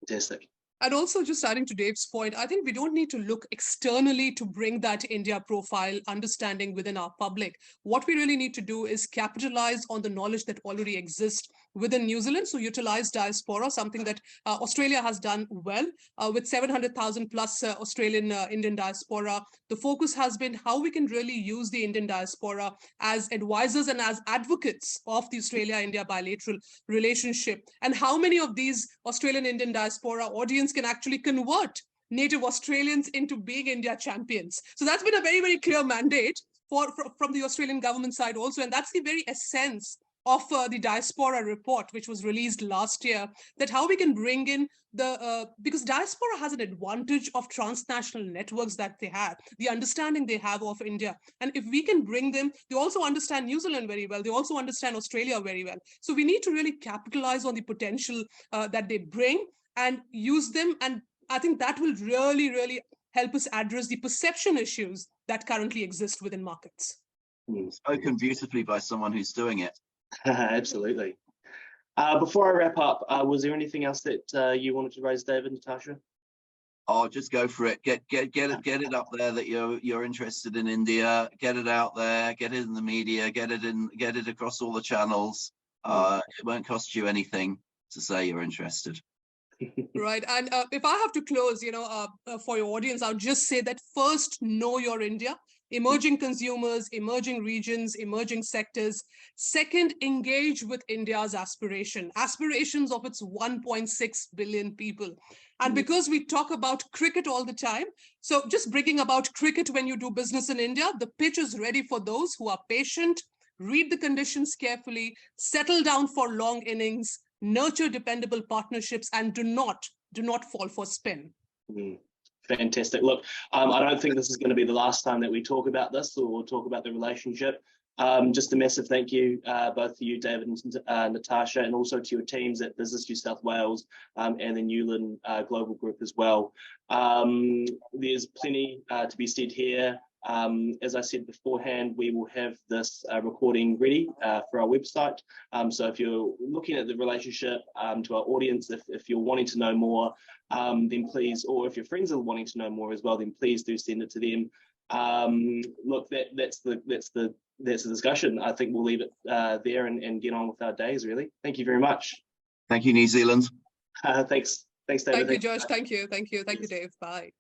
Fantastic. And also, just adding to Dave's point, I think we don't need to look externally to bring that India profile understanding within our public. What we really need to do is capitalize on the knowledge that already exists within New Zealand. So utilize diaspora, something that Australia has done well with 700,000 plus Australian Indian diaspora. The focus has been how we can really use the Indian diaspora as advisors and as advocates of the Australia-India bilateral relationship, and how many of these Australian Indian diaspora audience can actually convert native Australians into being India champions. So that's been a very, very clear mandate from the Australian government side also. And that's the very essence of the diaspora report, which was released last year, that how we can bring in because diaspora has an advantage of transnational networks that they have, the understanding they have of India. And if we can bring them, they also understand New Zealand very well. They also understand Australia very well. So we need to really capitalize on the potential that they bring and use them. And I think that will really, really help us address the perception issues that currently exist within markets. Spoken beautifully by someone who's doing it. Absolutely. Before I wrap up, was there anything else that you wanted to raise, David, Natasha? Oh, just go for it. Get it up there that you're interested in India. Get it out there. Get it in the media. Get it across all the channels. It won't cost you anything to say you're interested. Right. And if I have to close, for your audience, I would just say that first, know your India, emerging consumers, emerging regions, emerging sectors. Second, engage with India's aspirations of its 1.6 billion people. And because we talk about cricket all the time, so just bringing about cricket when you do business in India, the pitch is ready for those who are patient, read the conditions carefully, settle down for long innings, nurture dependable partnerships, and do not fall for spin. Fantastic. Look, I don't think this is going to be the last time that we talk about this or talk about the relationship. Just a massive thank you, both to you, David and Natasha, and also to your teams at Business New South Wales and the Newland Global Group as well. There's plenty to be said here. As I said beforehand, we will have this recording ready for our website. So if you're looking at the relationship to our audience, if you're wanting to know more, then please, or if your friends are wanting to know more as well, then please do send it to them. Look, that's the discussion. I think we'll leave it there and get on with our days, really. Thank you very much. Thank you, New Zealand. Thanks, David. Thank you, Josh. Thank you, Dave. Bye.